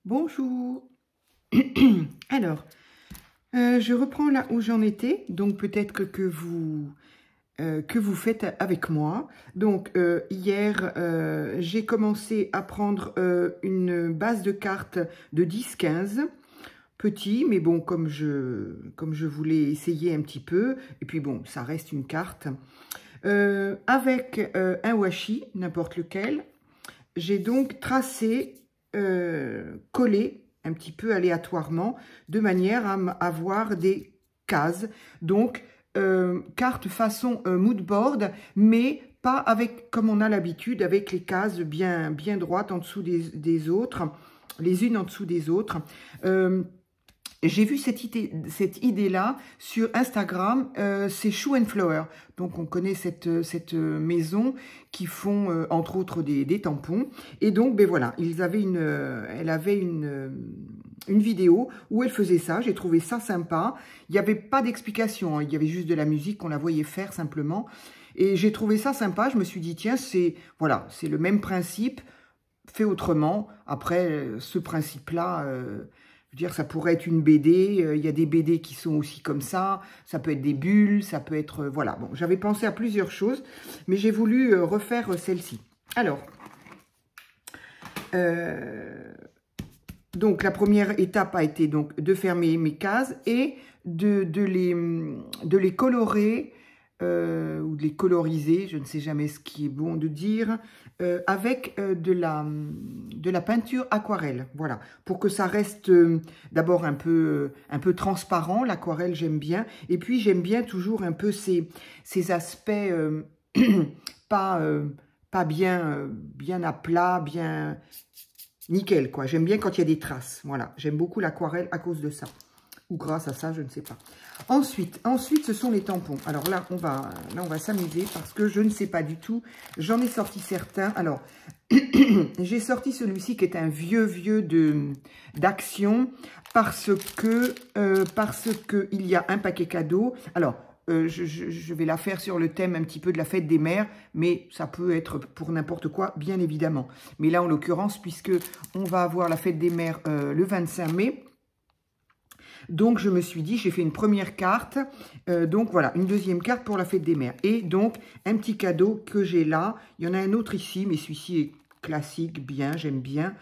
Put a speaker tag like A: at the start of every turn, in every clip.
A: Bonjour. Alors, je reprends là où j'en étais, donc peut-être que vous faites avec moi. Donc, hier, j'ai commencé à prendre une base de cartes de 10-15, petit, mais bon, comme je voulais essayer un petit peu, et puis bon, ça reste une carte, avec un washi, n'importe lequel. J'ai donc tracé, collé un petit peu aléatoirement, de manière à avoir des cases. Donc, carte façon mood board, mais pas avec, comme on a l'habitude, avec les cases bien droites en dessous des autres, les unes en dessous des autres. J'ai vu cette idée-là sur Instagram, c'est Shoe and Flower. Donc, on connaît cette maison qui font, entre autres, des tampons. Et donc, ben voilà, elle avait une vidéo où elle faisait ça. J'ai trouvé ça sympa. Il n'y avait pas d'explication, hein, il y avait juste de la musique, on la voyait faire simplement. Et j'ai trouvé ça sympa. Je me suis dit, tiens, voilà, c'est le même principe, fait autrement. Après, ce principe-là... je veux dire, ça pourrait être une BD, il y a des BD qui sont aussi comme ça peut être des bulles, ça peut être... voilà, bon, j'avais pensé à plusieurs choses, mais j'ai voulu refaire celle-ci. Alors, donc la première étape a été donc de fermer mes cases et de les colorer, ou de les coloriser, je ne sais jamais ce qui est bon de dire, avec de la peinture aquarelle, voilà, pour que ça reste d'abord un peu transparent. L'aquarelle, j'aime bien, et puis j'aime bien toujours un peu ces aspects pas bien à plat, bien nickel, quoi. J'aime bien quand il y a des traces, voilà, j'aime beaucoup l'aquarelle à cause de ça. Ou grâce à ça, je ne sais pas. Ensuite, ce sont les tampons. Alors là, on va s'amuser parce que je ne sais pas du tout. J'en ai sorti certains. Alors, j'ai sorti celui-ci qui est un vieux d'Action parce que il y a un paquet cadeau. Alors, je vais la faire sur le thème un petit peu de la fête des mères, mais ça peut être pour n'importe quoi, bien évidemment. Mais là, en l'occurrence, puisque on va avoir la fête des mères le 25 mai, donc, je me suis dit, j'ai fait une première carte. Donc, voilà, une deuxième carte pour la fête des mères. Et donc, un petit cadeau que j'ai là. Il y en a un autre ici, mais celui-ci est classique, bien, j'aime bien.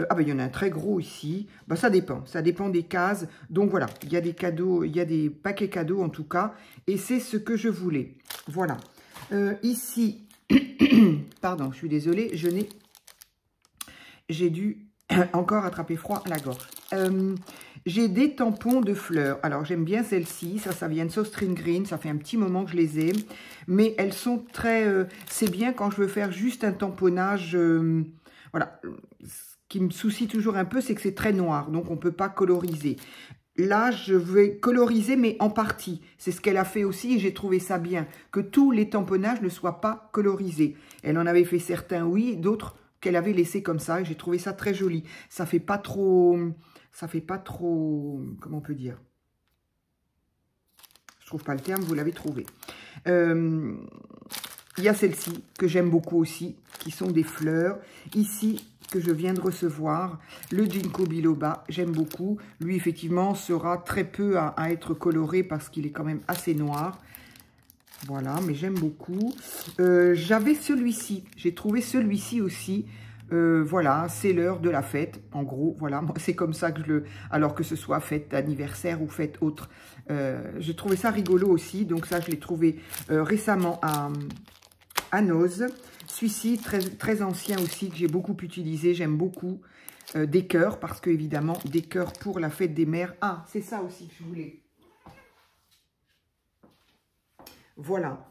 A: Ah ben, il y en a un très gros ici. Ben, ça dépend des cases. Donc, voilà, il y a des cadeaux, il y a des paquets cadeaux en tout cas. Et c'est ce que je voulais. Voilà. Ici, pardon, je suis désolée, j'ai dû encore attraper froid à la gorge. J'ai des tampons de fleurs. Alors, j'aime bien celle-ci. Ça vient de So String Green. Ça fait un petit moment que je les ai. Mais elles sont très... c'est bien quand je veux faire juste un tamponnage. Voilà. Ce qui me soucie toujours un peu, c'est que c'est très noir. Donc, on ne peut pas coloriser. Là, je vais coloriser, mais en partie. C'est ce qu'elle a fait aussi et j'ai trouvé ça bien. Que tous les tamponnages ne soient pas colorisés. Elle en avait fait certains, oui. D'autres qu'elle avait laissé comme ça. Et j'ai trouvé ça très joli. Ça fait pas trop... comment on peut dire? Je trouve pas le terme, vous l'avez trouvé. Il y a celle-ci, que j'aime beaucoup aussi, qui sont des fleurs. Ici, que je viens de recevoir, le Ginkgo biloba, j'aime beaucoup. Lui, effectivement, sera très peu à être coloré parce qu'il est quand même assez noir. Voilà, mais j'aime beaucoup. J'avais celui-ci, j'ai trouvé celui-ci aussi. Voilà, c'est l'heure de la fête, en gros, voilà, c'est comme ça que je le... Alors que ce soit fête d'anniversaire ou fête autre. J'ai trouvé ça rigolo aussi, donc ça, je l'ai trouvé récemment à Noz. Celui-ci, très ancien aussi, que j'ai beaucoup utilisé, j'aime beaucoup. Des cœurs, parce que évidemment, des cœurs pour la fête des mères. Ah, c'est ça aussi que je voulais. Voilà.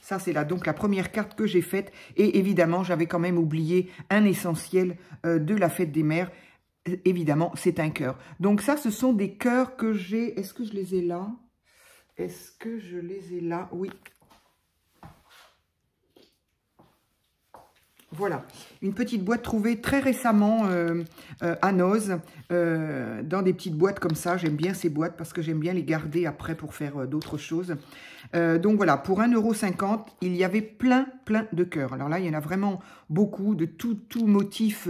A: Ça, c'est donc la première carte que j'ai faite. Et évidemment, j'avais quand même oublié un essentiel de la fête des mères. Évidemment, c'est un cœur. Donc ça, ce sont des cœurs que j'ai... Est-ce que je les ai là? Est-ce que je les ai là? Oui. Voilà, une petite boîte trouvée très récemment à Noz, dans des petites boîtes comme ça. J'aime bien ces boîtes parce que j'aime bien les garder après pour faire d'autres choses. Donc voilà, pour 1,50 €, il y avait plein de cœurs. Alors là, il y en a vraiment beaucoup, de tout motif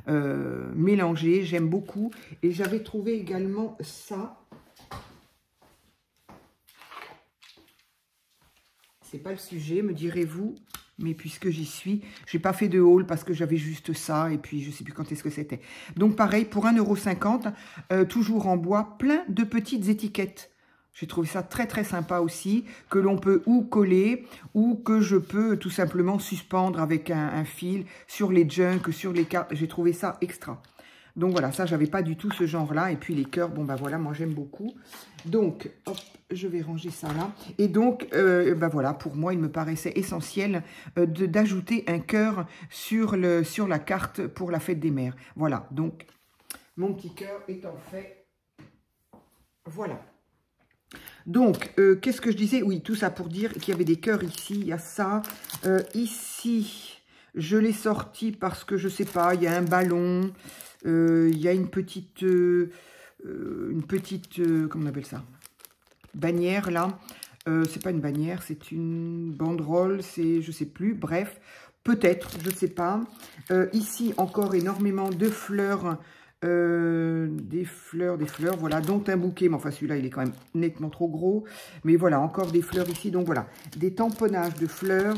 A: mélangé. J'aime beaucoup. Et j'avais trouvé également ça. C'est pas le sujet, me direz-vous. Mais puisque j'y suis, j'ai pas fait de haul parce que j'avais juste ça. Et puis, je sais plus quand est-ce que c'était. Donc, pareil, pour 1,50 €, toujours en bois, plein de petites étiquettes. J'ai trouvé ça très sympa aussi, que l'on peut ou coller, ou que je peux tout simplement suspendre avec un fil sur les junks, sur les cartes. J'ai trouvé ça extra. Donc voilà, ça, j'avais pas du tout ce genre-là. Et puis les cœurs, bon, bah voilà, moi, j'aime beaucoup. Donc, hop, je vais ranger ça là. Et donc, bah voilà, pour moi, il me paraissait essentiel d'ajouter un cœur sur la carte pour la fête des mères. Voilà, donc, mon petit cœur étant fait, voilà. Donc, qu'est-ce que je disais? Oui, tout ça pour dire qu'il y avait des cœurs ici, il y a ça. Ici, je l'ai sorti parce que, je sais pas, il y a un ballon, il y a une petite comment on appelle ça? Bannière, là. C'est pas une bannière, c'est une banderole, c'est, je sais plus, bref, peut-être, je sais pas. Ici, encore énormément de fleurs. Des fleurs, voilà, dont un bouquet, mais enfin celui-là il est quand même nettement trop gros, mais voilà, encore des fleurs ici, donc voilà, des tamponnages de fleurs.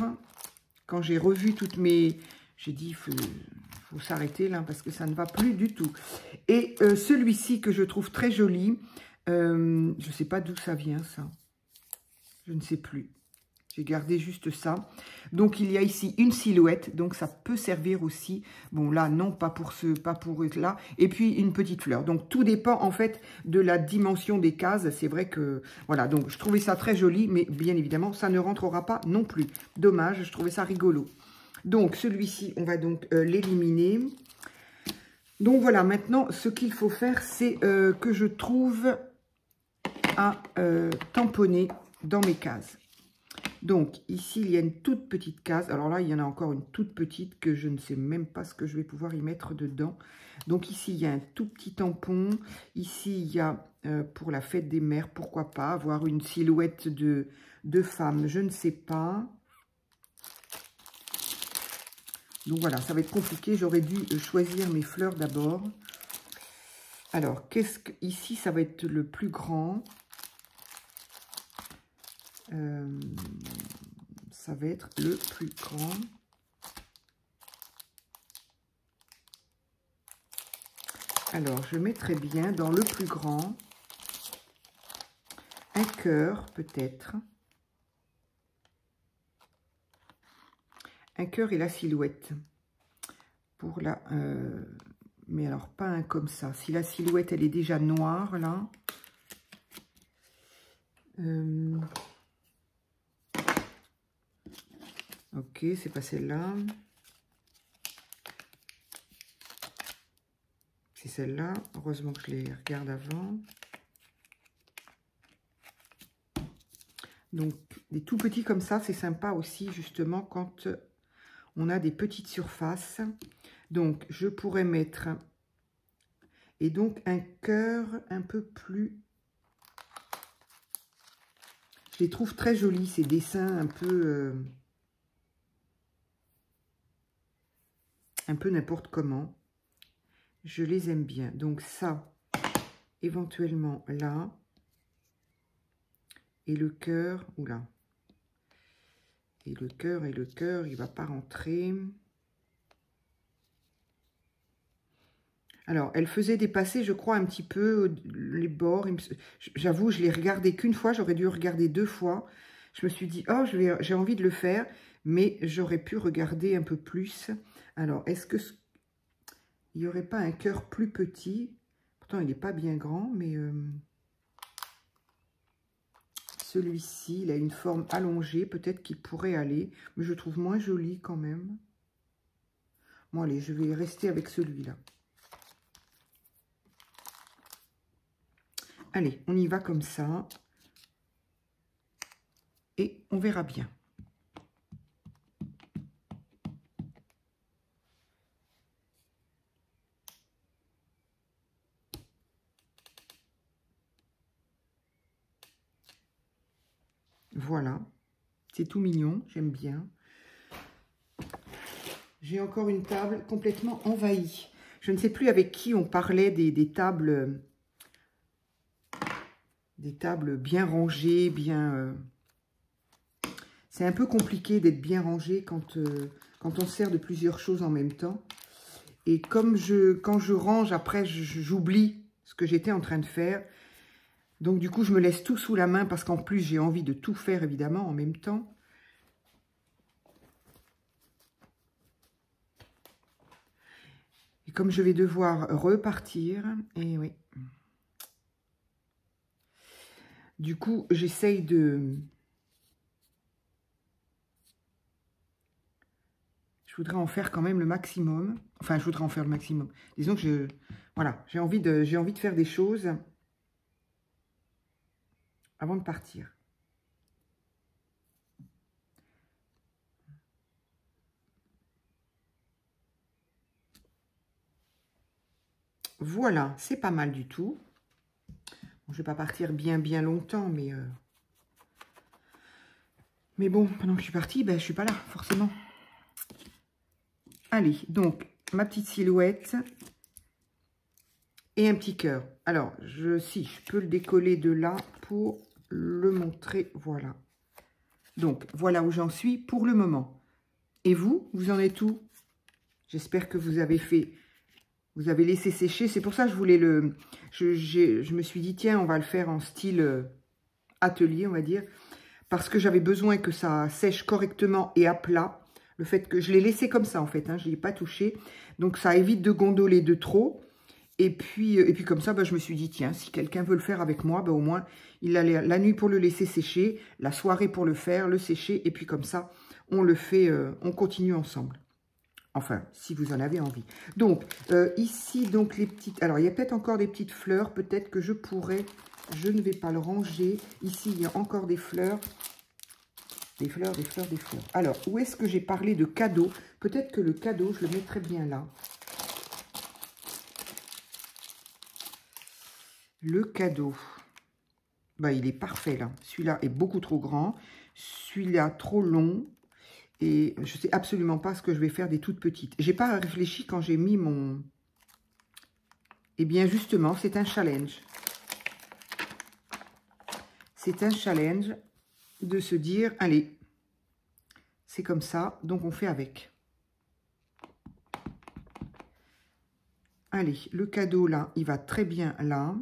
A: Quand j'ai revu toutes mes, j'ai dit, faut s'arrêter là, parce que ça ne va plus du tout. Et celui-ci que je trouve très joli, je sais pas d'où ça vient, ça, je ne sais plus. J'ai gardé juste ça. Donc, il y a ici une silhouette. Donc, ça peut servir aussi. Bon, là, non, pas pour là. Et puis, une petite fleur. Donc, tout dépend, en fait, de la dimension des cases. C'est vrai que, voilà. Donc, je trouvais ça très joli. Mais, bien évidemment, ça ne rentrera pas non plus. Dommage, je trouvais ça rigolo. Donc, celui-ci, on va donc l'éliminer. Donc, voilà. Maintenant, ce qu'il faut faire, c'est que je trouve à tamponner dans mes cases. Donc, ici, il y a une toute petite case. Alors là, il y en a encore une toute petite que je ne sais même pas ce que je vais pouvoir y mettre dedans. Donc, ici, il y a un tout petit tampon. Ici, il y a, pour la fête des mères, pourquoi pas, avoir une silhouette de femme, je ne sais pas. Donc, voilà, ça va être compliqué. J'aurais dû choisir mes fleurs d'abord. Alors, ici, ça va être le plus grand. Ça va être le plus grand. Alors, je mettrai bien dans le plus grand un cœur, peut-être. Un cœur et la silhouette. Pour la... mais alors, pas un comme ça. Si la silhouette, elle est déjà noire, là. Ok, c'est pas celle-là. C'est celle-là. Heureusement que je les regarde avant. Donc, des tout petits comme ça, c'est sympa aussi, justement, quand on a des petites surfaces. Donc, je pourrais mettre... Et donc, un cœur un peu plus... Je les trouve très jolis, ces dessins un peu n'importe comment. Je les aime bien. Donc ça, éventuellement là. Et le cœur, oula. Et le cœur, il va pas rentrer. Alors, elle faisait dépasser, je crois, un petit peu les bords. J'avoue, je l'ai regardé qu'une fois. J'aurais dû regarder 2 fois. Je me suis dit, oh, j'ai envie de le faire. Mais j'aurais pu regarder un peu plus. Alors, est-ce que il n'y aurait pas un cœur plus petit? Pourtant, il n'est pas bien grand, mais celui-ci, il a une forme allongée. Peut-être qu'il pourrait aller, mais je trouve moins joli quand même. Bon, allez, je vais rester avec celui-là. Allez, on y va comme ça. Et on verra bien. Voilà. C'est tout mignon, j'aime bien. J'ai encore une table complètement envahie. Je ne sais plus avec qui on parlait des tables bien rangées, bien... C'est un peu compliqué d'être bien rangé quand on sert de plusieurs choses en même temps. Et comme quand je range, après, j'oublie ce que j'étais en train de faire. Donc, du coup, je me laisse tout sous la main parce qu'en plus, j'ai envie de tout faire, évidemment, en même temps. Et comme je vais devoir repartir, et oui. Du coup, j'essaye de... Je voudrais en faire quand même le maximum. Enfin, je voudrais en faire le maximum. Disons que voilà, j'ai envie de faire des choses avant de partir. Voilà, c'est pas mal du tout. Bon, je vais pas partir bien longtemps, mais bon, pendant que je suis partie, ben, je suis pas là, forcément. Allez, donc, ma petite silhouette et un petit cœur. Alors, si, je peux le décoller de là pour le montrer. Voilà. Donc, voilà où j'en suis pour le moment. Et vous en êtes où? J'espère que vous avez fait... Vous avez laissé sécher. C'est pour ça que je voulais le... Je me suis dit, tiens, on va le faire en style atelier, on va dire. Parce que j'avais besoin que ça sèche correctement et à plat. Le fait que je l'ai laissé comme ça, en fait. Hein, je ne l'ai pas touché. Donc, ça évite de gondoler de trop. Et puis comme ça, bah, je me suis dit, tiens, si quelqu'un veut le faire avec moi, bah, au moins, il a la nuit pour le laisser sécher, la soirée pour le faire, le sécher. Et puis comme ça, on le fait, on continue ensemble. Enfin, si vous en avez envie. Donc, ici, donc, les petites... Alors, il y a peut-être encore des petites fleurs. Peut-être que je pourrais... Je ne vais pas le ranger. Ici, il y a encore des fleurs. Des fleurs. Alors, où est-ce que j'ai parlé de cadeau? Peut-être que le cadeau, je le mettrais bien là. Le cadeau. Bah, il est parfait, là. Celui-là est beaucoup trop grand. Celui-là, trop long. Et je ne sais absolument pas ce que je vais faire des toutes petites. J'ai pas réfléchi quand j'ai mis mon... Eh bien, justement, c'est un challenge. C'est un challenge de se dire, allez, c'est comme ça, donc on fait avec. Allez, le cadeau, là, il va très bien là.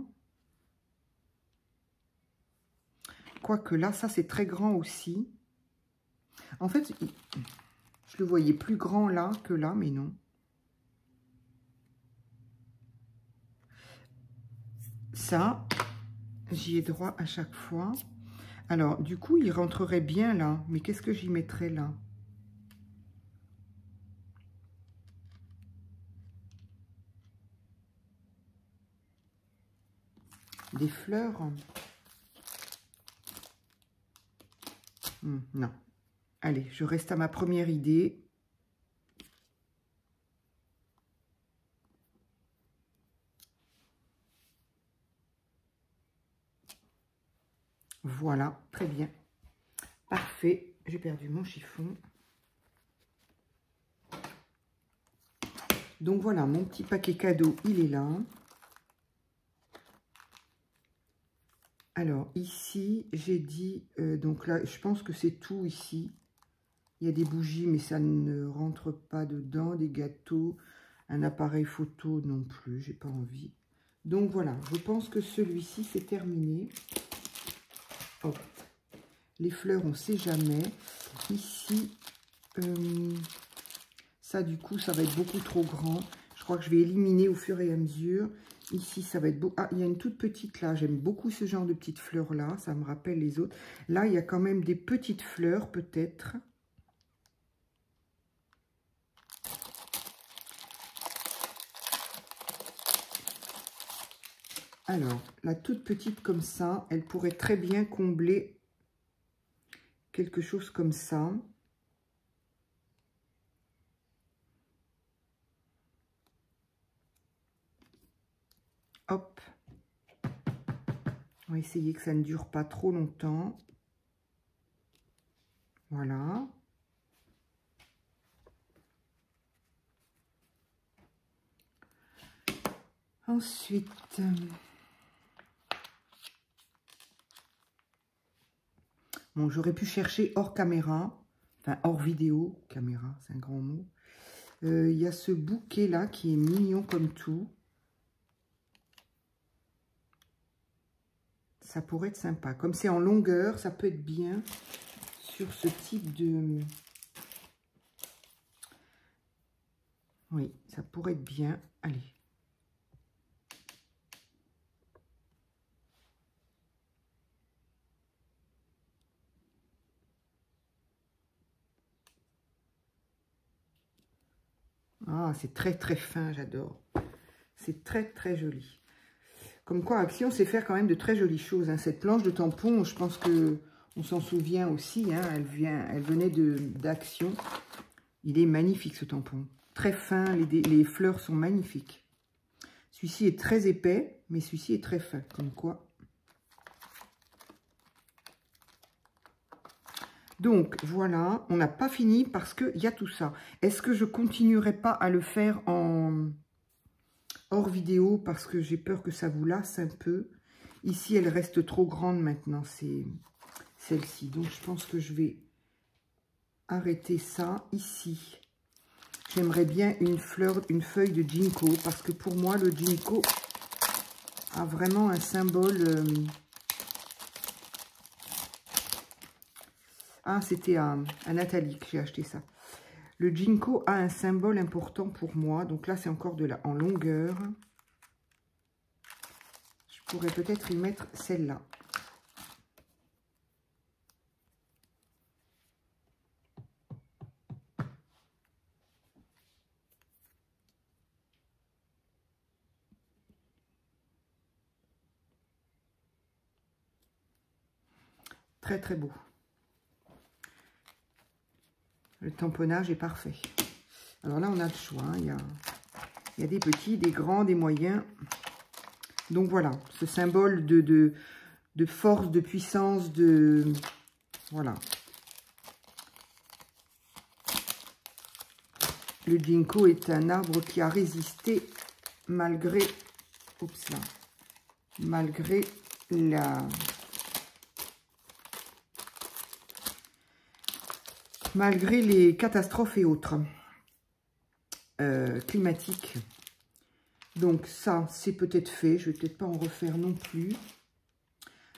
A: Quoique là, ça, c'est très grand aussi. En fait, je le voyais plus grand là que là, mais non. Ça, j'y ai droit à chaque fois. Alors, du coup, il rentrerait bien là. Mais qu'est-ce que j'y mettrais là? Des fleurs? Non. Allez, je reste à ma première idée. Voilà, très bien. Parfait. J'ai perdu mon chiffon. Donc voilà, mon petit paquet cadeau, il est là. Alors ici, j'ai dit, donc là, je pense que c'est tout ici. Il y a des bougies, mais ça ne rentre pas dedans. Des gâteaux, un appareil photo non plus, j'ai pas envie. Donc voilà, je pense que celui-ci, c'est terminé. Hop. Les fleurs, on ne sait jamais. Ici, ça du coup, ça va être beaucoup trop grand. Je crois que je vais éliminer au fur et à mesure. Ici, ça va être beau. Ah, il y a une toute petite là. J'aime beaucoup ce genre de petites fleurs là. Ça me rappelle les autres. Là, il y a quand même des petites fleurs peut-être. Alors, la toute petite comme ça, elle pourrait très bien combler quelque chose comme ça. Hop. On va essayer que ça ne dure pas trop longtemps. Voilà. Ensuite, bon, j'aurais pu chercher hors caméra, enfin hors vidéo, caméra, c'est un grand mot. Il y a ce bouquet-là qui est mignon comme tout. Ça pourrait être sympa. Comme c'est en longueur, ça peut être bien sur ce type de... Oui, ça pourrait être bien. Allez. Ah, c'est très très fin, j'adore. C'est très très joli. Comme quoi, Action sait faire quand même de très jolies choses. Hein. Cette planche de tampon, je pense que on s'en souvient aussi. Hein. Elle venait d'Action. Il est magnifique ce tampon. Très fin, les fleurs sont magnifiques. Celui-ci est très épais, mais celui-ci est très fin. Comme quoi. Donc, voilà, on n'a pas fini parce qu'il y a tout ça. Est-ce que je continuerai pas à le faire en hors vidéo parce que j'ai peur que ça vous lasse un peu. Ici, elle reste trop grande maintenant, c'est celle-ci. Donc, je pense que je vais arrêter ça ici. J'aimerais bien une feuille de ginkgo parce que pour moi, le ginkgo a vraiment un symbole... Ah, c'était à Nathalie que j'ai acheté ça. Le ginkgo a un symbole important pour moi. Donc là, c'est encore en longueur. Je pourrais peut-être y mettre celle-là. Très, très beau. Le tamponnage est parfait. Alors là, on a le choix. Hein. Il y a des petits, des grands, des moyens. Donc voilà, ce symbole de force, de puissance, de... Voilà. Le ginkgo est un arbre qui a résisté malgré... Oups là. Malgré malgré les catastrophes et autres climatiques. Donc ça, c'est peut-être fait. Je vais peut-être pas en refaire non plus.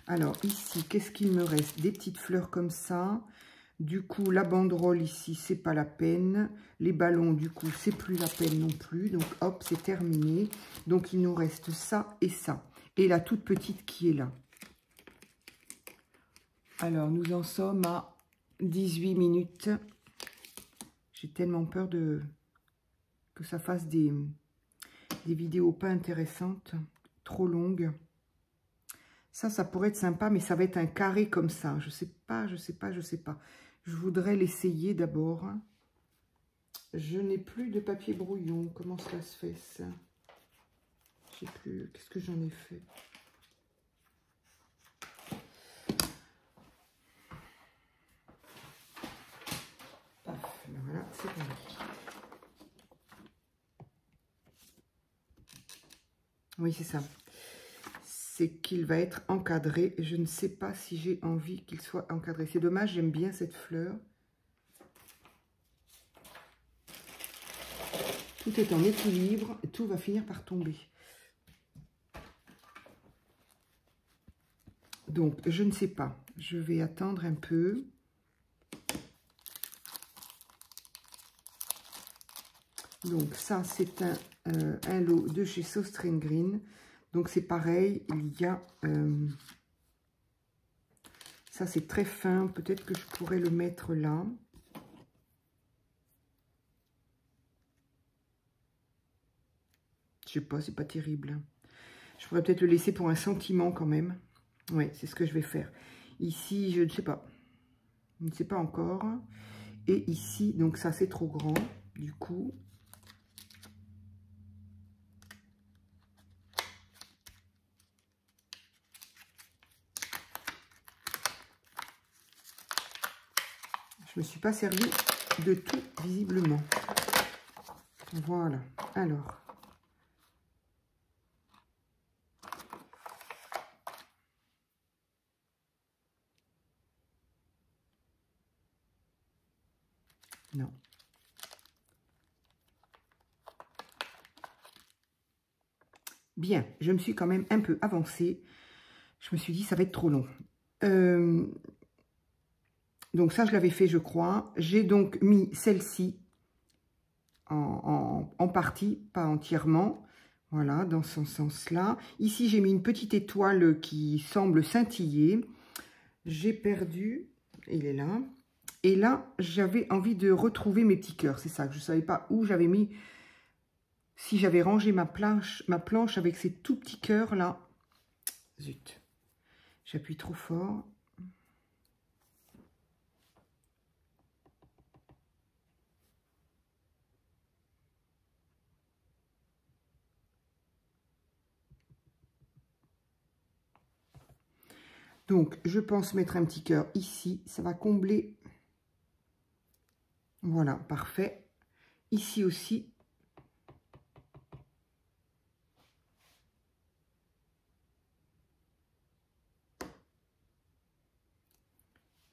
A: Alors ici, qu'est-ce qu'il me reste? Des petites fleurs comme ça. Du coup, la banderole ici, c'est pas la peine. Les ballons, du coup, c'est plus la peine non plus. Donc hop, c'est terminé. Donc il nous reste ça et ça. Et la toute petite qui est là. Alors, nous en sommes à 18 minutes. J'ai tellement peur que ça fasse des vidéos pas intéressantes, trop longues. Ça pourrait être sympa, mais ça va être un carré comme ça. Je sais pas. Je voudrais l'essayer d'abord. Je n'ai plus de papier brouillon. Comment ça se fait, ça? Je sais plus. Qu'est-ce que j'en ai fait? Paf, voilà, c'est bon. Oui, c'est ça. C'est qu'il va être encadré. Je ne sais pas si j'ai envie qu'il soit encadré. C'est dommage, j'aime bien cette fleur. Tout est en équilibre et tout va finir par tomber. Donc, je ne sais pas. Je vais attendre un peu. Donc, ça, c'est un lot de chez So String Green. Donc, c'est pareil. Il y a... ça, c'est très fin. Peut-être que je pourrais le mettre là. Je sais pas, c'est pas terrible. Je pourrais peut-être le laisser pour un sentiment quand même. Oui, c'est ce que je vais faire. Ici, je ne sais pas. Je ne sais pas encore. Et ici, donc ça, c'est trop grand. Du coup... me suis pas servi de tout, visiblement. Voilà. Alors. Non. Bien, je me suis quand même un peu avancée. Je me suis dit, ça va être trop long. Donc ça, je l'avais fait, je crois. J'ai donc mis celle-ci en partie, pas entièrement. Voilà, dans ce sens-là. Ici, j'ai mis une petite étoile qui semble scintiller. J'ai perdu, il est là. Et là, j'avais envie de retrouver mes petits cœurs. C'est ça, que je ne savais pas où j'avais mis. Si j'avais rangé ma planche avec ces tout petits cœurs là. Zut. J'appuie trop fort. Donc, je pense mettre un petit cœur ici. Ça va combler. Voilà, parfait. Ici aussi.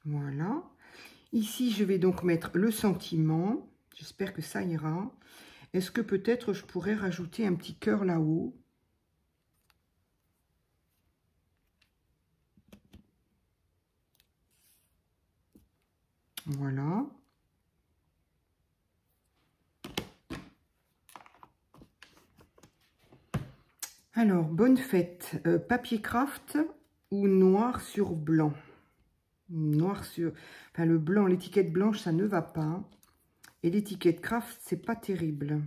A: Voilà. Ici, je vais donc mettre le sentiment. J'espère que ça ira. Est-ce que peut-être je pourrais rajouter un petit cœur là-haut? Voilà. Alors, bonne fête. Papier craft ou noir sur blanc? Noir sur... Enfin, le blanc, l'étiquette blanche, ça ne va pas. Et l'étiquette craft, c'est pas terrible.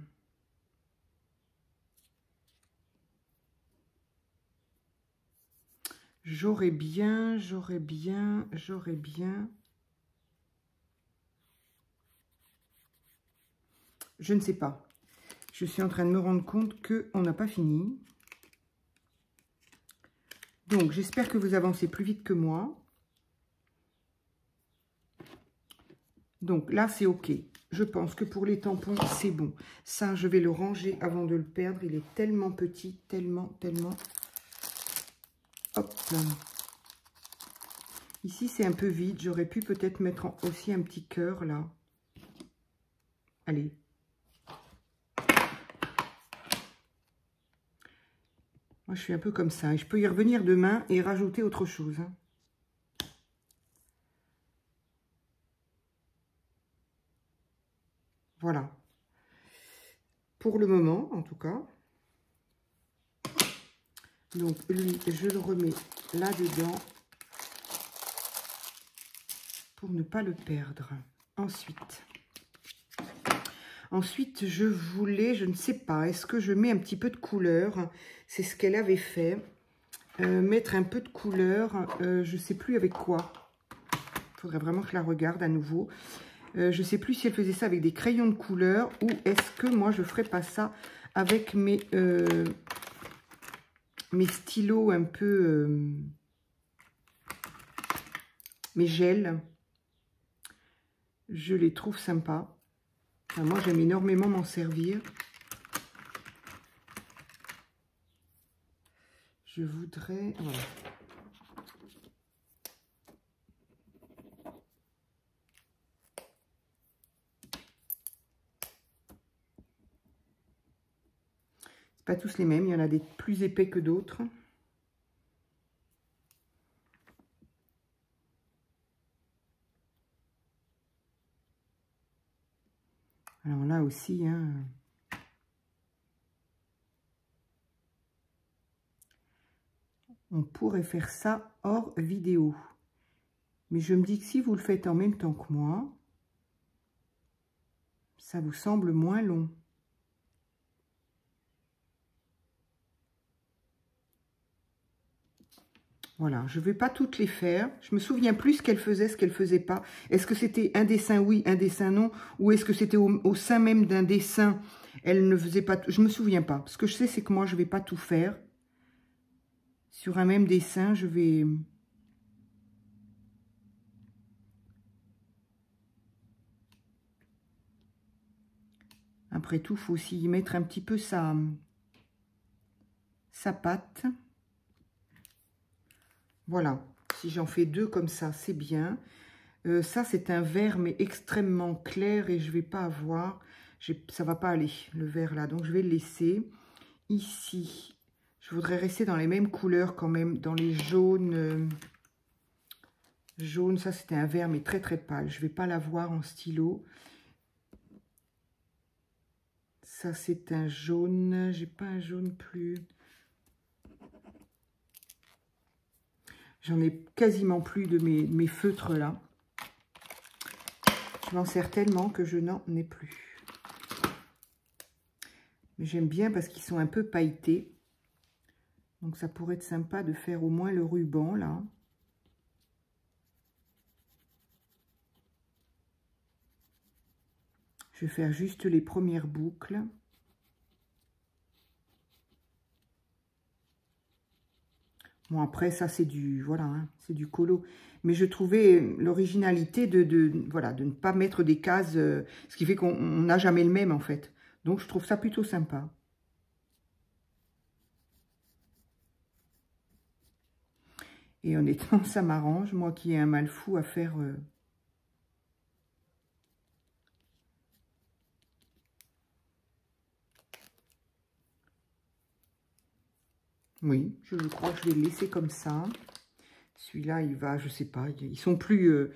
A: J'aurais bien... Je ne sais pas. Je suis en train de me rendre compte qu'on n'a pas fini. Donc, j'espère que vous avancez plus vite que moi. Donc, là, c'est OK. Je pense que pour les tampons, c'est bon. Ça, je vais le ranger avant de le perdre. Il est tellement petit, tellement... Hop. Ici, c'est un peu vide. J'aurais pu peut-être mettre aussi un petit cœur, là. Allez. Moi, je suis un peu comme ça. Je peux y revenir demain et rajouter autre chose. Hein. Voilà. Pour le moment, en tout cas. Donc, lui, je le remets là-dedans pour ne pas le perdre. Ensuite, je voulais, je ne sais pas, est-ce que je mets un petit peu de couleur? C'est ce qu'elle avait fait. Mettre un peu de couleur, je ne sais plus avec quoi. Il faudrait vraiment que je la regarde à nouveau. Je ne sais plus si elle faisait ça avec des crayons de couleur ou est-ce que moi, je ne ferais pas ça avec mes stylos un peu... mes gels. Je les trouve sympas. Enfin, moi, j'aime énormément m'en servir. Je voudrais... Voilà. C'est pas tous les mêmes. Il y en a des plus épais que d'autres. Alors là aussi, hein, on pourrait faire ça hors vidéo. Mais je me dis que si vous le faites en même temps que moi, ça vous semble moins long. Voilà, je ne vais pas toutes les faire. Je me souviens plus ce qu'elle faisait, ce qu'elle faisait pas. Est-ce que c'était un dessin oui, un dessin non? Ou est-ce que c'était au sein même d'un dessin, elle ne faisait pas... Je ne me souviens pas. Ce que je sais, c'est que moi, je ne vais pas tout faire. Sur un même dessin, je vais... Après tout, il faut aussi y mettre un petit peu sa pâte. Voilà. Si j'en fais 2 comme ça, c'est bien. Ça, c'est un vert, mais extrêmement clair et je ne vais pas avoir... Ça ne va pas aller, le vert là. Donc, je vais le laisser. Ici, je voudrais rester dans les mêmes couleurs quand même, dans les jaunes. Jaune, ça, c'était un vert, mais très, très pâle. Je ne vais pas l'avoir en stylo. Ça, c'est un jaune. J'ai pas un jaune plus... J'en ai quasiment plus de mes feutres là. Je m'en sers tellement que je n'en ai plus. Mais j'aime bien parce qu'ils sont un peu pailletés. Donc ça pourrait être sympa de faire au moins le ruban là. Je vais faire juste les premières boucles. Bon, après, ça, c'est du, voilà, hein, c'est du colo. Mais je trouvais l'originalité voilà, de ne pas mettre des cases, ce qui fait qu'on n'a jamais le même, en fait. Donc, je trouve ça plutôt sympa. Et honnêtement, ça m'arrange, moi qui ai un mal fou à faire... Oui, je crois que je vais le laisser comme ça. Celui-là, il va, je sais pas, ils sont plus...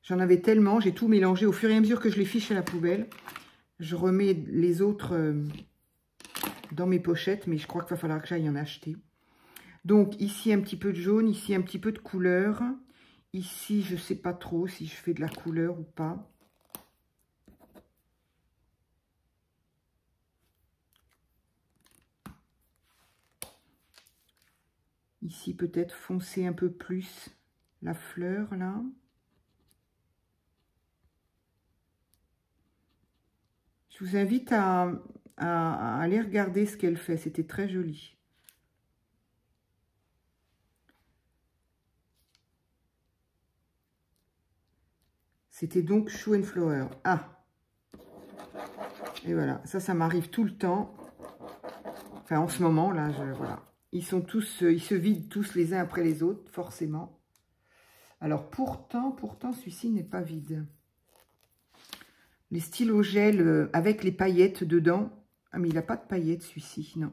A: J'en avais tellement, j'ai tout mélangé. Au fur et à mesure que je les fiche à la poubelle, je remets les autres dans mes pochettes, mais je crois qu'il va falloir que j'aille en acheter. Donc, ici, un petit peu de jaune, ici, un petit peu de couleur. Ici, je sais pas trop si je fais de la couleur ou pas. Ici, peut-être foncer un peu plus la fleur, là. Je vous invite à aller regarder ce qu'elle fait. C'était très joli. C'était donc Shoe and Flower. Ah! Et voilà, ça m'arrive tout le temps. Enfin, en ce moment, là, voilà. Ils sont tous, ils se vident tous les uns après les autres, forcément. Alors, pourtant, celui-ci n'est pas vide. Les stylos gel avec les paillettes dedans. Ah, mais il n'a pas de paillettes, celui-ci, non.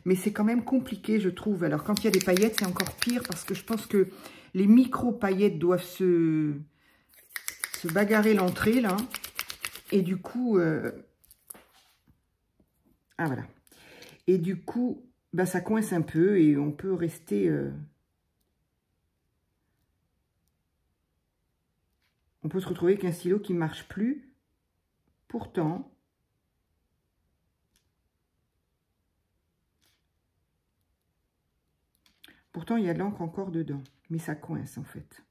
A: Mais c'est quand même compliqué, je trouve. Alors, quand il y a des paillettes, c'est encore pire parce que je pense que les micro-paillettes doivent se bagarrer l'entrée, là. Et du coup... Ah, voilà. Et du coup, bah, ça coince un peu et on peut rester... On peut se retrouver avec un stylo qui ne marche plus. Pourtant... Pourtant, il y a de l'encre encore dedans. Mais ça coince, en fait.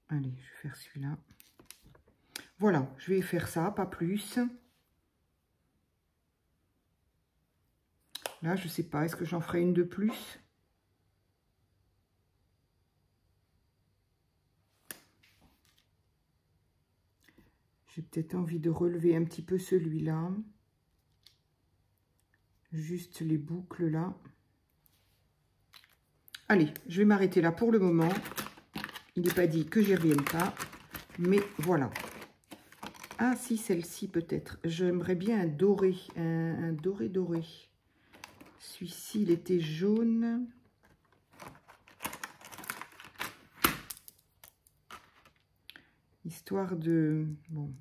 A: Allez, je vais faire celui-là. Voilà, je vais faire ça, pas plus. Là, je ne sais pas, est-ce que j'en ferai une de plus? J'ai peut-être envie de relever un petit peu celui-là. Juste les boucles là. Allez, je vais m'arrêter là pour le moment. Il n'est pas dit que j'y revienne pas. Mais voilà. Ah si, celle-ci peut-être. J'aimerais bien un doré. Un doré doré. Celui-ci, il était jaune. Histoire de... Bon.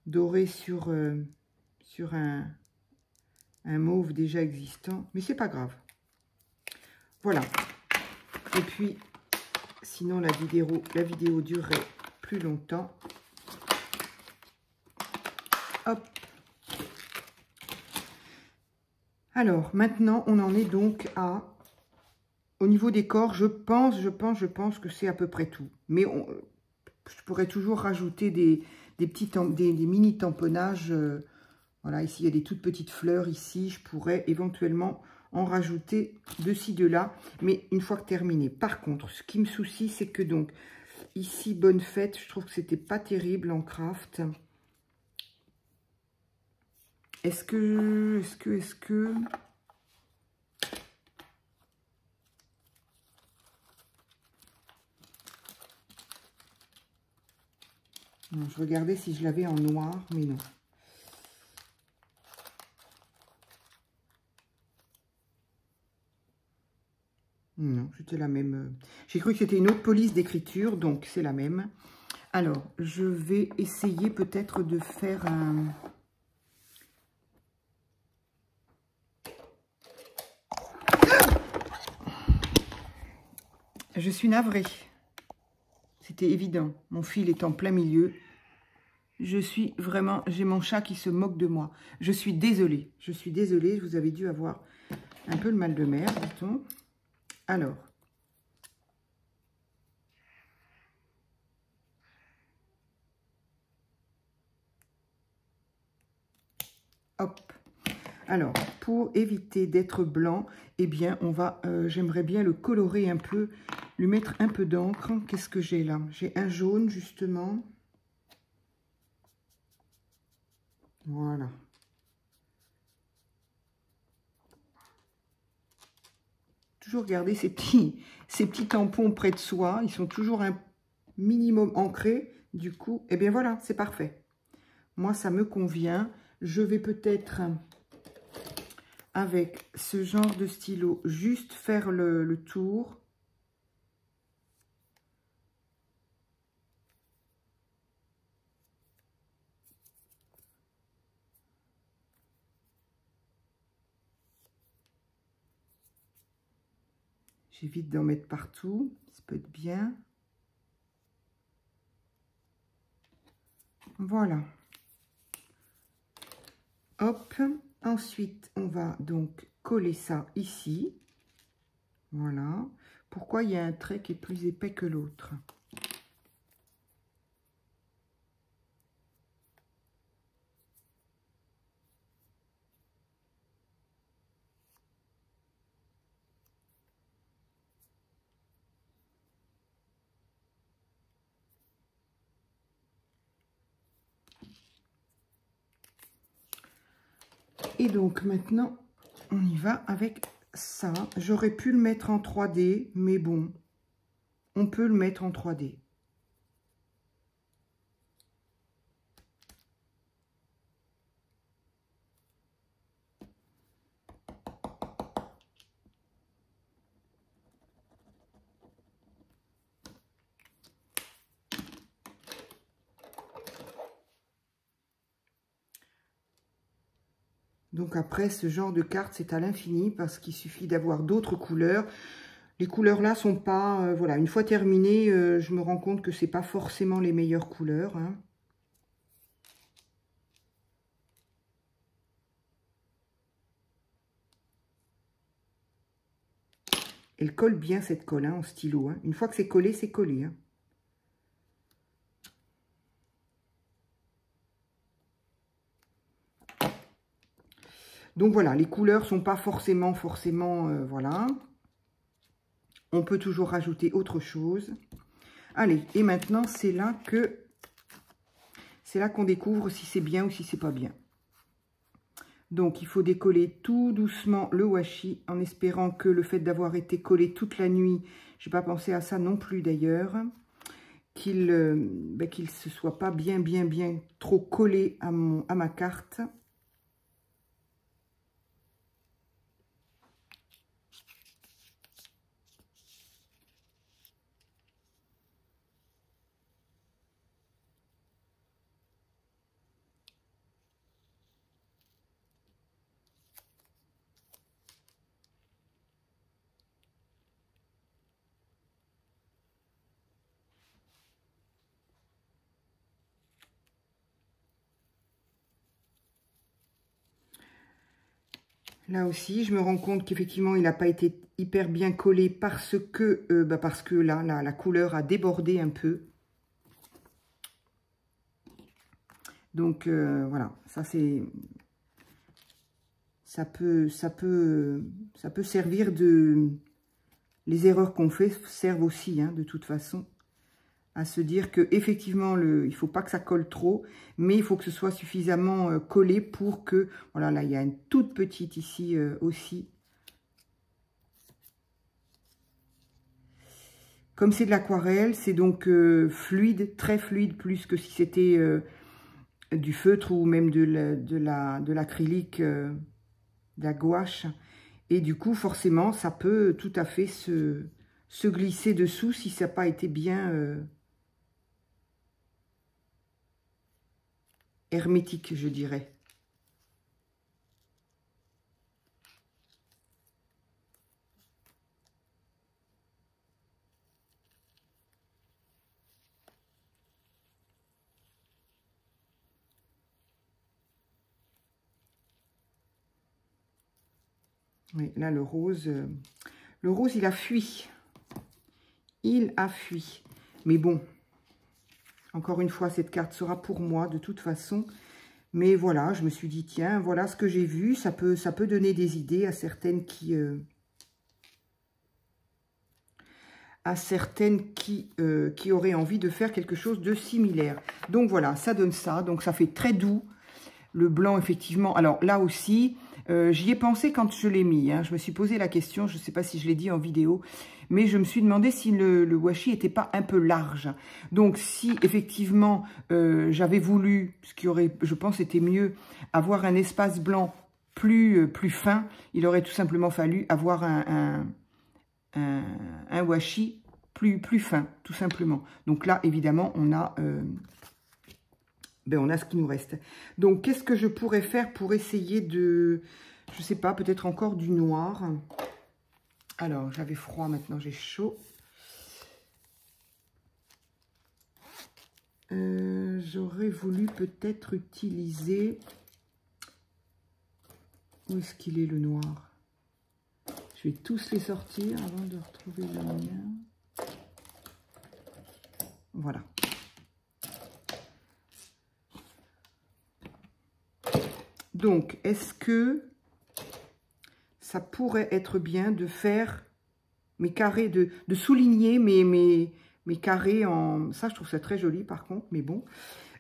A: Doré sur un mauve déjà existant. Mais c'est pas grave. Voilà. Et puis, sinon la vidéo durerait plus longtemps. Hop. Alors, maintenant, on en est donc à... Au niveau des corps, je pense que c'est à peu près tout. Mais je pourrais toujours rajouter des mini tamponnages. Voilà, ici, il y a des toutes petites fleurs. Ici, je pourrais éventuellement en rajouter de ci, de là. Mais une fois que terminé. Par contre, ce qui me soucie, c'est que donc, ici, bonne fête. Je trouve que c'était pas terrible en craft. Est-ce que... Non, je regardais si je l'avais en noir, mais non. Non, c'était la même. J'ai cru que c'était une autre police d'écriture, donc c'est la même. Alors, je vais essayer peut-être de faire un... Je suis navrée. C'était évident. Mon fil est en plein milieu. Je suis vraiment... J'ai mon chat qui se moque de moi. Je suis désolée. Je suis désolée. Vous avez dû avoir un peu le mal de mer, dit-on. Alors. Hop. Alors, pour éviter d'être blanc, eh bien, on va... j'aimerais bien le colorer un peu, lui mettre un peu d'encre. Qu'est-ce que j'ai là? J'ai un jaune, justement. Voilà. Toujours garder ces petits tampons près de soi. Ils sont toujours un minimum ancrés. Du coup, eh bien voilà, c'est parfait. Moi, ça me convient. Je vais peut-être, avec ce genre de stylo, juste faire le tour. J'évite d'en mettre partout, ça peut être bien. Voilà. Hop. Ensuite, on va donc coller ça ici. Voilà. Pourquoi il y a un trait qui est plus épais que l'autre? Et donc maintenant, on y va avec ça. J'aurais pu le mettre en 3D, mais bon, on peut le mettre en 3D. Donc après, ce genre de carte, c'est à l'infini parce qu'il suffit d'avoir d'autres couleurs. Les couleurs là sont pas... voilà, une fois terminées, je me rends compte que c'est pas forcément les meilleures couleurs. Hein. Elle colle bien cette colle hein, en stylo. Hein. Une fois que c'est collé, c'est collé. Hein. Donc voilà, les couleurs sont pas forcément, voilà. On peut toujours rajouter autre chose. Allez, et maintenant, c'est là qu'on découvre si c'est bien ou si c'est pas bien. Donc, il faut décoller tout doucement le washi, en espérant que le fait d'avoir été collé toute la nuit, je n'ai pas pensé à ça non plus d'ailleurs, qu'il se soit pas bien trop collé à ma carte. Là aussi, je me rends compte qu'effectivement, il n'a pas été hyper bien collé parce que là, la couleur a débordé un peu. Donc, voilà, ça peut servir de... Les erreurs qu'on fait servent aussi, hein, de toute façon, à se dire que effectivement il ne faut pas que ça colle trop, mais il faut que ce soit suffisamment collé pour que... Voilà, là, il y a une toute petite ici aussi. Comme c'est de l'aquarelle, c'est donc fluide, très fluide, plus que si c'était du feutre ou même de l'acrylique, de la gouache. Et du coup, forcément, ça peut tout à fait se glisser dessous si ça n'a pas été bien hermétique, je dirais. Oui, là, le rose, il a fui. Il a fui. Mais bon, encore une fois, cette carte sera pour moi de toute façon. Mais voilà, je me suis dit, tiens, voilà ce que j'ai vu. Ça peut donner des idées à certaines qui auraient envie de faire quelque chose de similaire. Donc voilà, ça donne ça. Donc ça fait très doux. Le blanc, effectivement. Alors là aussi, j'y ai pensé quand je l'ai mis. Hein. Je me suis posé la question, je ne sais pas si je l'ai dit en vidéo, mais je me suis demandé si le washi n'était pas un peu large. Donc si effectivement j'avais voulu, ce qui aurait, je pense, été mieux, avoir un espace blanc plus fin, il aurait tout simplement fallu avoir un washi plus fin, tout simplement. Donc là, évidemment, on a ce qui nous reste. Donc, qu'est-ce que je pourrais faire pour essayer de, je sais pas, peut-être encore du noir. Alors, j'avais froid, maintenant j'ai chaud. J'aurais voulu peut-être utiliser... Où est-ce qu'il est, le noir? Je vais tous les sortir avant de retrouver le mien. Voilà. Donc, est-ce que ça pourrait être bien de faire mes carrés, de souligner mes carrés en... Ça, je trouve ça très joli par contre, mais bon.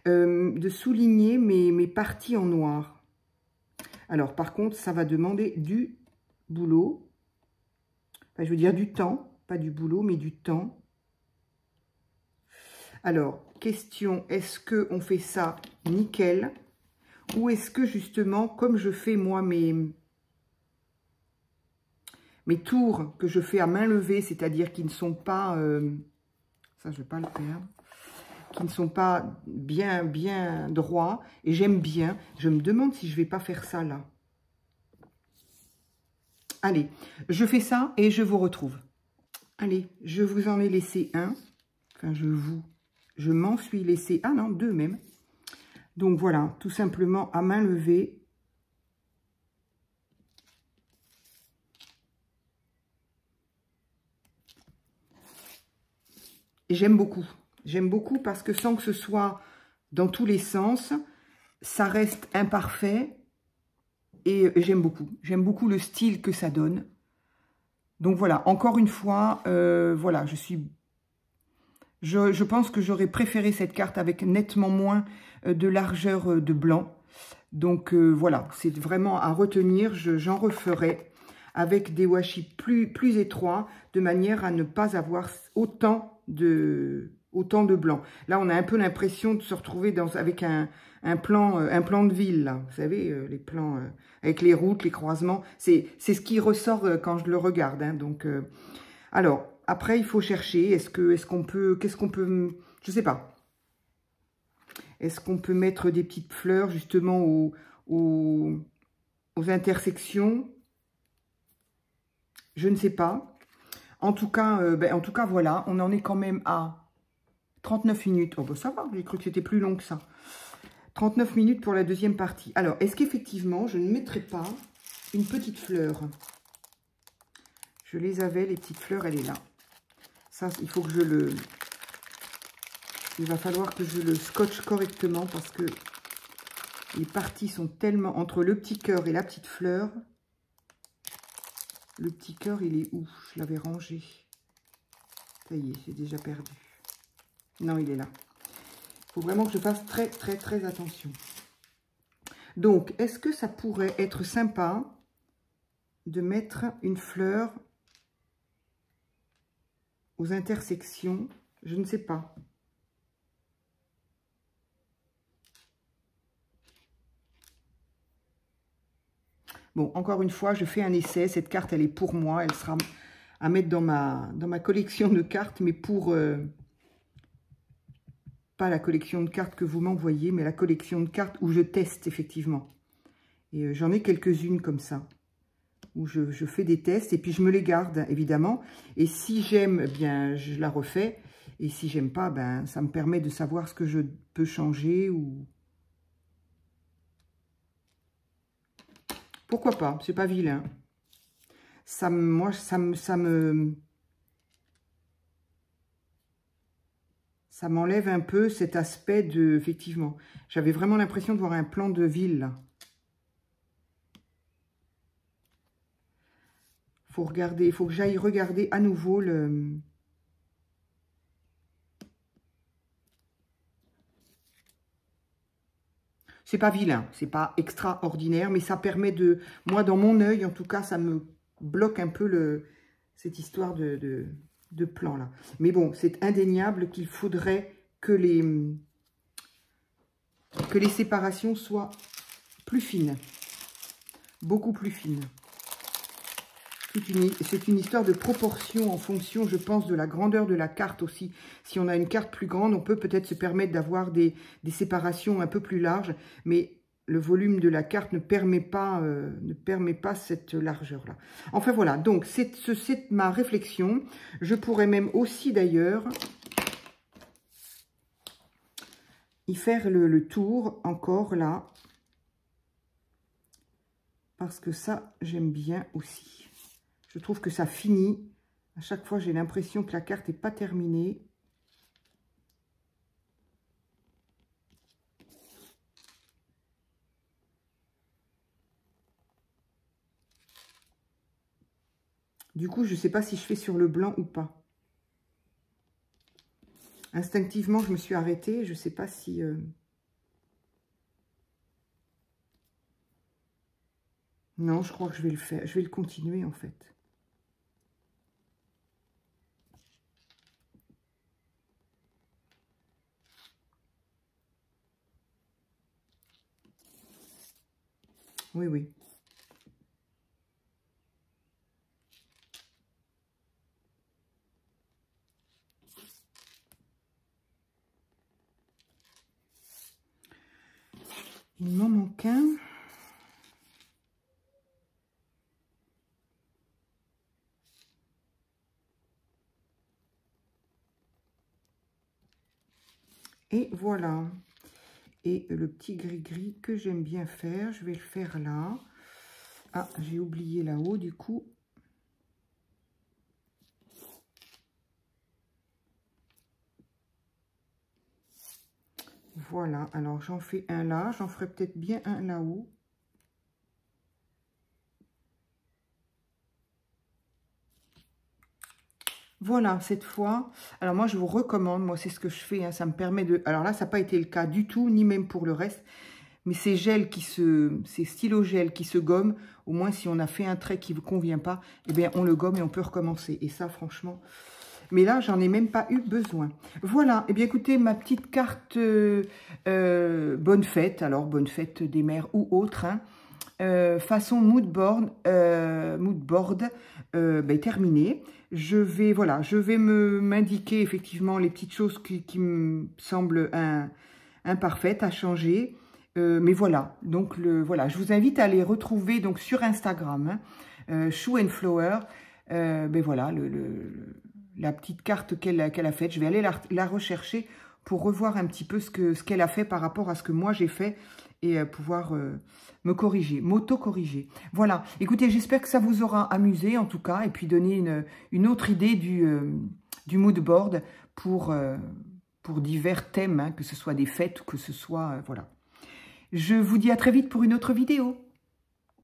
A: De souligner mes parties en noir. Alors, par contre, ça va demander du boulot. Enfin, je veux dire du temps, pas du boulot, mais du temps. Alors, question, est-ce qu'on fait ça nickel? Ou est-ce que justement, comme je fais moi mes tours que je fais à main levée, c'est-à-dire qui ne sont pas, ça je ne vais pas le faire, qui ne sont pas bien droits, et j'aime bien, je me demande si je ne vais pas faire ça là. Allez, je fais ça et je vous retrouve. Allez, je vous en ai laissé un, enfin je m'en suis laissé, ah non, deux même. Donc voilà, tout simplement à main levée. Et j'aime beaucoup. J'aime beaucoup parce que sans que ce soit dans tous les sens, ça reste imparfait. Et j'aime beaucoup. J'aime beaucoup le style que ça donne. Donc voilà, encore une fois, voilà, je pense que j'aurais préféré cette carte avec nettement moins de largeur de blanc. Donc voilà, c'est vraiment à retenir. J'en referai avec des washi plus étroits, de manière à ne pas avoir autant de blanc. Là, on a un peu l'impression de se retrouver avec un plan de ville, là. Vous savez, les plans avec les routes, les croisements. C'est ce qui ressort quand je le regarde. Hein. Donc, alors, après, il faut chercher. Qu'est-ce qu'on peut, je sais pas. Est-ce qu'on peut mettre des petites fleurs, justement, aux intersections? Je ne sais pas. En tout cas, voilà, on en est quand même à 39 minutes. Oh, bah, ça va, j'ai cru que c'était plus long que ça. 39 minutes pour la deuxième partie. Alors, est-ce qu'effectivement, je ne mettrai pas une petite fleur? Je les avais, les petites fleurs, elle est là. Ça, il faut que je le... Il va falloir que je le scotche correctement parce que les parties sont tellement... Entre le petit cœur et la petite fleur... Le petit cœur, il est où? Je l'avais rangé. Ça y est, j'ai déjà perdu. Non, il est là. Il faut vraiment que je fasse très, très, très attention. Donc, est-ce que ça pourrait être sympa de mettre une fleur aux intersections? Je ne sais pas. Bon, encore une fois, je fais un essai. Cette carte, elle est pour moi. Elle sera à mettre dans ma collection de cartes, mais pour... pas la collection de cartes que vous m'envoyez, mais la collection de cartes où je teste, effectivement. Et j'en ai quelques-unes comme ça, où je fais des tests, et puis je me les garde, évidemment. Et si j'aime, eh bien, je la refais. Et si j'aime pas, ben, ça me permet de savoir ce que je peux changer ou... Pourquoi pas, c'est pas vilain. Ça m'enlève un peu cet aspect de... Effectivement, j'avais vraiment l'impression de voir un plan de ville, là. Faut regarder, il faut que j'aille regarder à nouveau le... C'est pas vilain, c'est pas extraordinaire, mais ça permet de... Moi, dans mon œil, en tout cas, ça me bloque un peu cette histoire de plan, là. Mais bon, c'est indéniable qu'il faudrait que les séparations soient plus fines. Beaucoup plus fines. C'est une histoire de proportion en fonction, je pense, de la grandeur de la carte aussi. Si on a une carte plus grande, on peut peut-être se permettre d'avoir des séparations un peu plus larges, mais le volume de la carte ne permet pas cette largeur-là. Enfin voilà, donc c'est ma réflexion. Je pourrais même aussi d'ailleurs y faire le tour encore là, parce que ça, j'aime bien aussi. Je trouve que ça finit. À chaque fois, j'ai l'impression que la carte n'est pas terminée. Du coup, je ne sais pas si je fais sur le blanc ou pas. Instinctivement, je me suis arrêtée. Je ne sais pas si... Non, je crois que je vais le faire. Je vais le continuer, en fait. Oui, oui. Il m'en manque un. Et voilà. Et le petit gris-gris que j'aime bien faire, je vais le faire là. Ah, j'ai oublié là-haut, du coup. Voilà, alors j'en fais un là, j'en ferai peut-être bien un là-haut. Voilà, cette fois, alors moi je vous recommande, moi c'est ce que je fais, hein, ça me permet de... Alors là, ça n'a pas été le cas du tout, ni même pour le reste, mais ces stylos gel qui se gomment, au moins si on a fait un trait qui ne vous convient pas, eh bien on le gomme et on peut recommencer. Et ça, franchement... Mais là, j'en ai même pas eu besoin. Voilà, eh bien écoutez, ma petite carte bonne fête, alors bonne fête des mères ou autre, hein, façon mood board terminée. Je vais m'indiquer effectivement les petites choses qui me semblent imparfaites à changer. Mais voilà, donc voilà, je vous invite à les retrouver donc sur Instagram, hein, Shoe and Flower. Voilà, la petite carte qu'elle a faite. Je vais aller la rechercher pour revoir un petit peu ce qu'elle a fait par rapport à ce que moi j'ai fait et pouvoir me corriger, m'auto-corriger. Voilà, écoutez, j'espère que ça vous aura amusé en tout cas et puis donné une autre idée du mood board pour divers thèmes, hein, que ce soit des fêtes ou que ce soit... voilà. Je vous dis à très vite pour une autre vidéo.